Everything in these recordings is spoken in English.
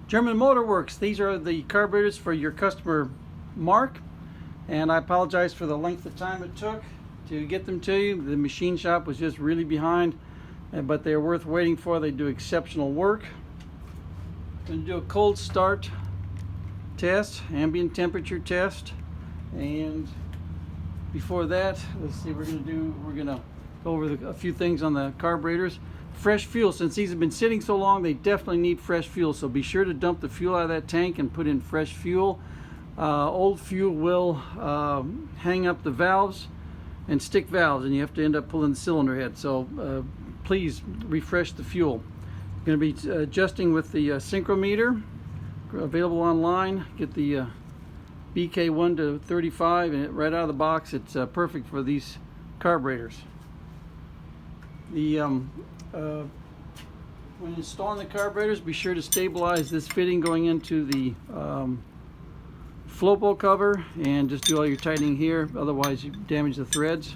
German Motorwerks. These are the carburetors for your customer Mark, and I apologize for the length of time it took to get them to you. The machine shop was just really behind, but they're worth waiting for. They do exceptional work. I'm going to do a cold start test, ambient temperature test, and before that, let's see, we're going to go over a few things on the carburetors. Fresh fuel, since these have been sitting so long, they definitely need fresh fuel, so be sure to dump the fuel out of that tank and put in fresh fuel. Old fuel will hang up the valves and stick valves, and you have to end up pulling the cylinder head, so please refresh the fuel. I'm going to be adjusting with the synchrometer, available online. Get the BK1 to 35, and right out of the box it's perfect for these carburetors. When installing the carburetors, be sure to stabilize this fitting going into the float cover, and just do all your tightening here, otherwise you damage the threads.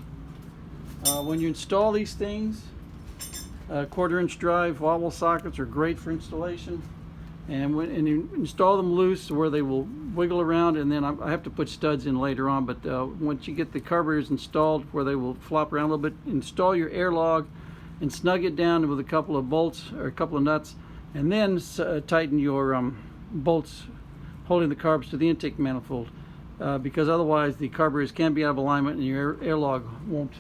When you install these things, 1/4-inch drive wobble sockets are great for installation, and when you install them loose where they will wiggle around, and then I have to put studs in later on, but once you get the carburetors installed where they will flop around a little bit, install your air log and snug it down with a couple of bolts or a couple of nuts, and then tighten your bolts holding the carbs to the intake manifold, because otherwise the carburetors can be out of alignment and your air log won't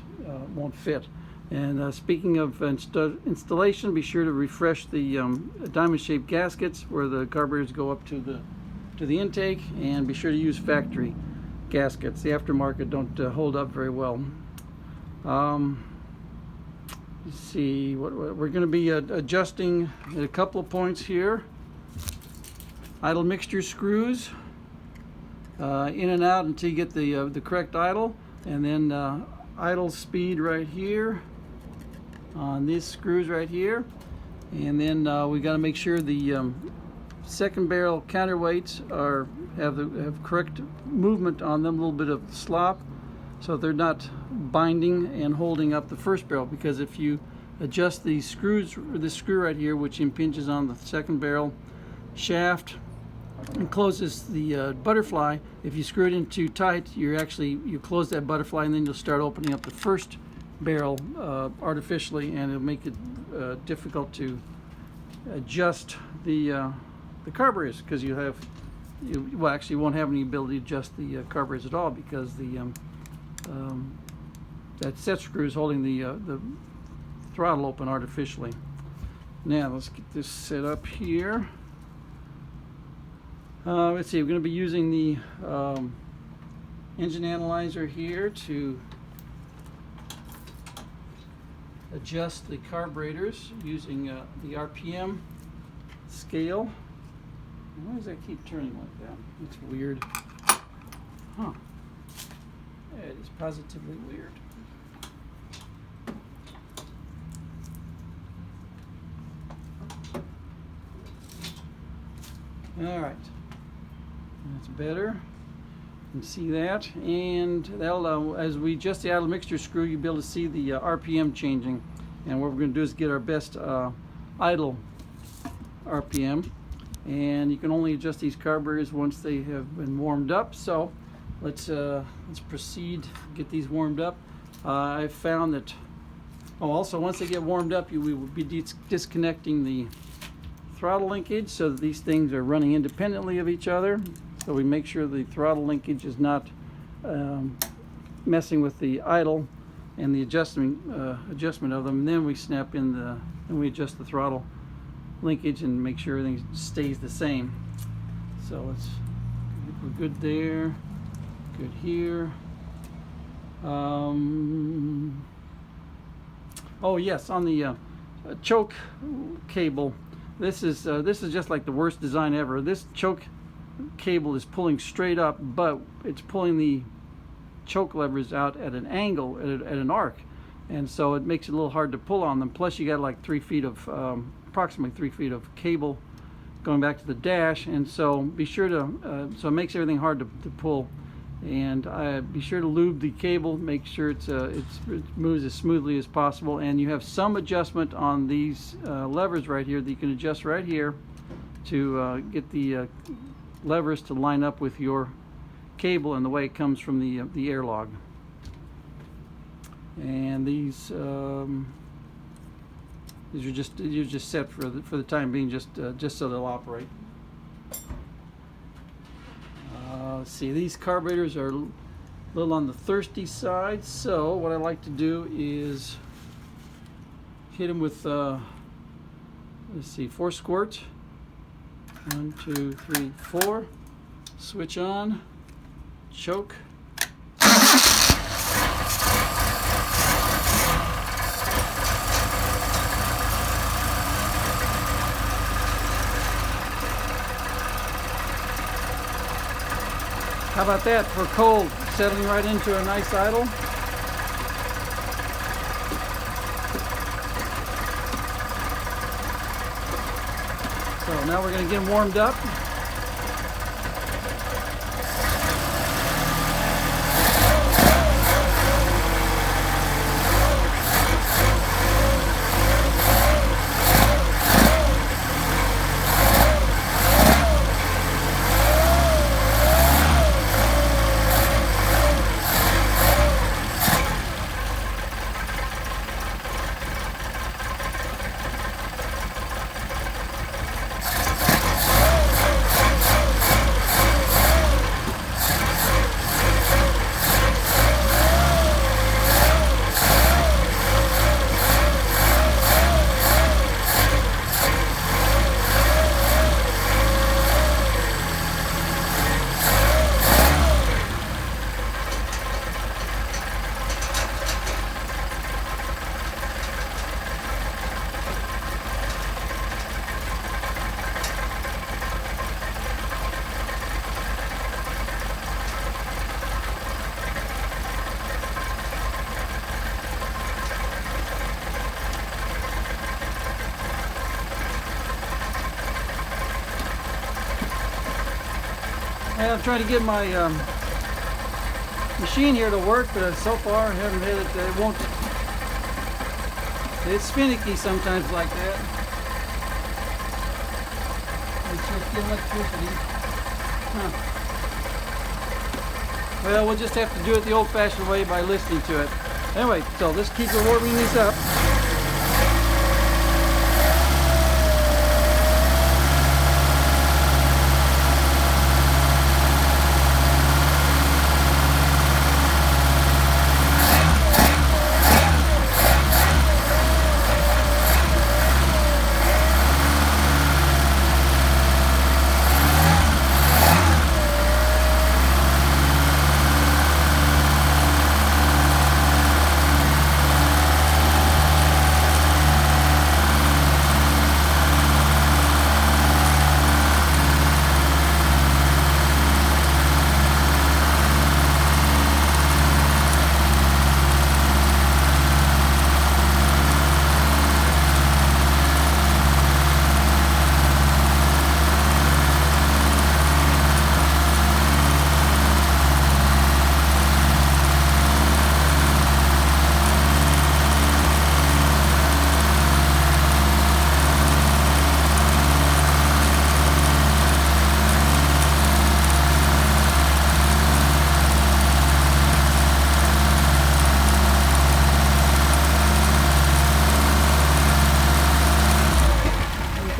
fit. And speaking of installation, be sure to refresh the diamond-shaped gaskets where the carburetors go up to the intake, and be sure to use factory gaskets. The aftermarket don't hold up very well. Let's see, we're going to be adjusting at a couple of points here. Idle mixture screws in and out until you get the correct idle, and then idle speed right here on these screws right here, and then we got to make sure the second barrel counterweights have correct movement on them, a little bit of slop, so they're not binding and holding up the first barrel, because if you adjust these screws, or this screw right here which impinges on the second barrel shaft and closes the butterfly, if you screw it in too tight, you close that butterfly, and then you'll start opening up the first barrel artificially, and it'll make it difficult to adjust the carburetors, because you actually won't have any ability to adjust the carburetors at all, because that set screw is holding the throttle open artificially. Now let's get this set up here. Let's see, we're going to be using the engine analyzer here to adjust the carburetors using the RPM scale. Why does that keep turning like that? It's weird. Huh. It is positively weird. All right. That's better. You can see that, and that'll, as we adjust the idle mixture screw, you'll be able to see the RPM changing. And what we're going to do is get our best idle RPM, and you can only adjust these carburetors once they have been warmed up. So let's proceed, get these warmed up. I found that, also once they get warmed up, we will be disconnecting the throttle linkage so that these things are running independently of each other. So we make sure the throttle linkage is not messing with the idle and the adjustment of them. And then we snap in and we adjust the throttle linkage and make sure everything stays the same. So we're good there, good here. Oh yes, on the choke cable, this is just like the worst design ever. This choke cable is pulling straight up, but it's pulling the choke levers out at an angle, at an arc, and so it makes it a little hard to pull on them. Plus you got like 3 feet of approximately 3 feet of cable going back to the dash, and so be sure to so it makes everything hard to pull. And be sure to lube the cable, make sure it moves as smoothly as possible, and you have some adjustment on these levers right here that you can adjust right here to get the levers to line up with your cable and the way it comes from the airlock. And these are just set for the time being, just so they'll operate. Let's see, these carburetors are a little on the thirsty side, so what I like to do is hit them with let's see, 4 squirts. 1, 2, 3, 4. Switch on. Choke. How about that for cold? Settling right into a nice idle. So now we're going to get them warmed up. And I'm trying to get my machine here to work, but so far I haven't had it. It won't. It's finicky sometimes like that. It's just the electricity. Huh. Well, we'll just have to do it the old-fashioned way by listening to it. Anyway, so let's keep warming these up.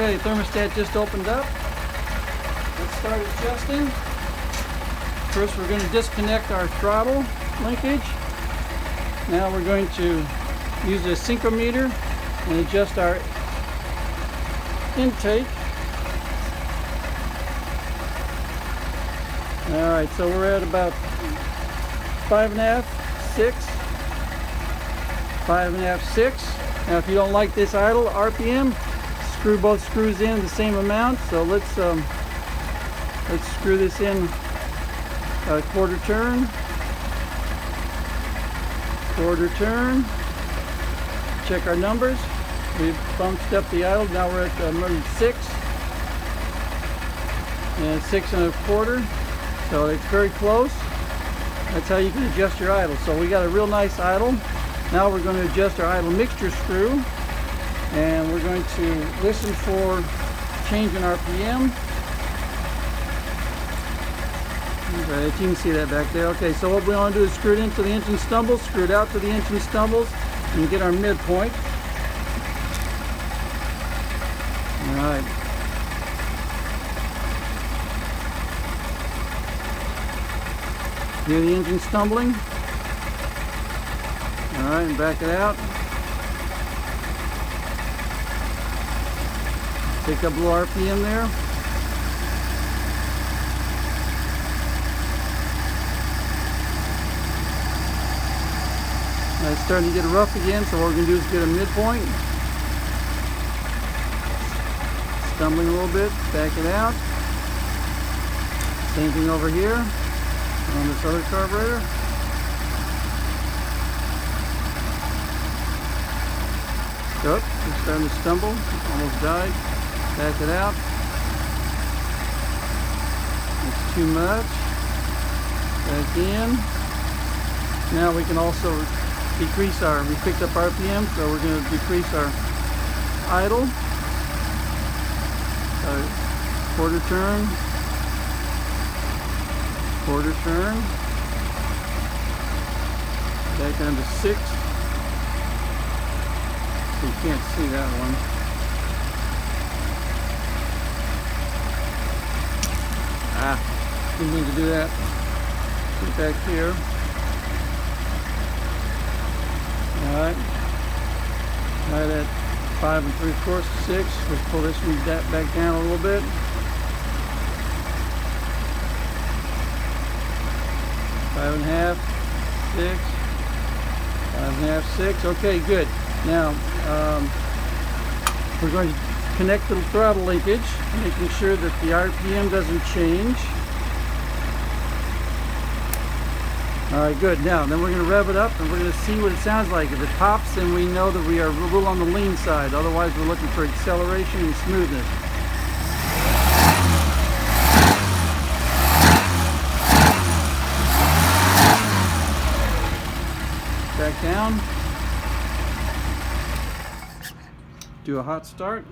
Okay, the thermostat just opened up. Let's start adjusting. First, we're going to disconnect our throttle linkage. Now we're going to use a synchrometer and adjust our intake. All right, so we're at about 5.5, 6, 5.5, 6. Now, if you don't like this idle RPM, screw both screws in the same amount. So let's screw this in a quarter turn. Check our numbers. We've bumped up the idle. Now we're at number 6 and 6 1/4. So it's very close. That's how you can adjust your idle. So we got a real nice idle. Now we're going to adjust our idle mixture screw. And we're going to listen for change in RPM. Okay, you can see that back there. Okay, so what we want to do is screw it into the engine stumbles, screw it out to the engine stumbles, and get our midpoint. Alright. Hear the engine stumbling? Alright, and back it out. Take up a little RPM there. It's starting to get rough again, so what we're going to do is get a midpoint. Stumbling a little bit, back it out. Same thing over here on this other carburetor. Oh, it's starting to stumble, almost died. Back it out. It's too much. Back in. Now we can also decrease we picked up RPM, so we're going to decrease our idle. Quarter turn, back down to 6. So you can't see that one. Didn't mean to do that. Get back here. Alright. Right at 5 3/4 to 6. Let's pull this one back down a little bit. 5 1/2, 6, 5 1/2, 6. Okay, good. Now we're going to connect the throttle linkage, making sure that the RPM doesn't change. Alright, good. Now, then we're going to rev it up and we're going to see what it sounds like. If it pops, then we know that we are a little on the lean side. Otherwise, we're looking for acceleration and smoothness. Back down. Do a hot start.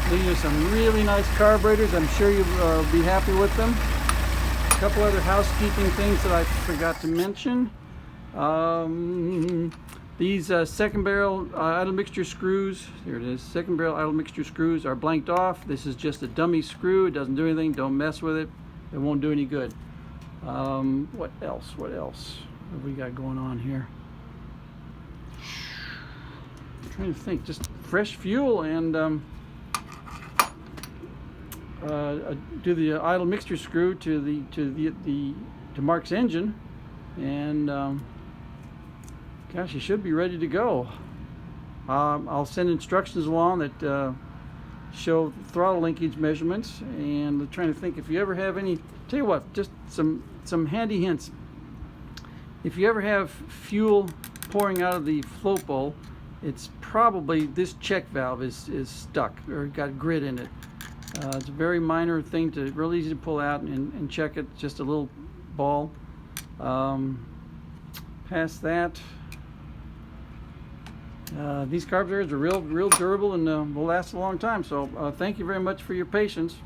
These are some really nice carburetors. I'm sure you'll be happy with them. A couple other housekeeping things that I forgot to mention. These second barrel idle mixture screws, here it is, second barrel idle mixture screws are blanked off. This is just a dummy screw. It doesn't do anything. Don't mess with it. It won't do any good. What else? What have we got going on here? I'm trying to think. Just fresh fuel and do the idle mixture screw to Mark's engine, and gosh, he should be ready to go. I'll send instructions along that show throttle linkage measurements, and I'm trying to think if you ever have any. Tell you what, just some handy hints. If you ever have fuel pouring out of the float bowl, it's probably this check valve is stuck or got grit in it. It's a very minor thing, really easy to pull out and check it. Just a little ball. Past that, these carburetors are real durable and will last a long time. So thank you very much for your patience.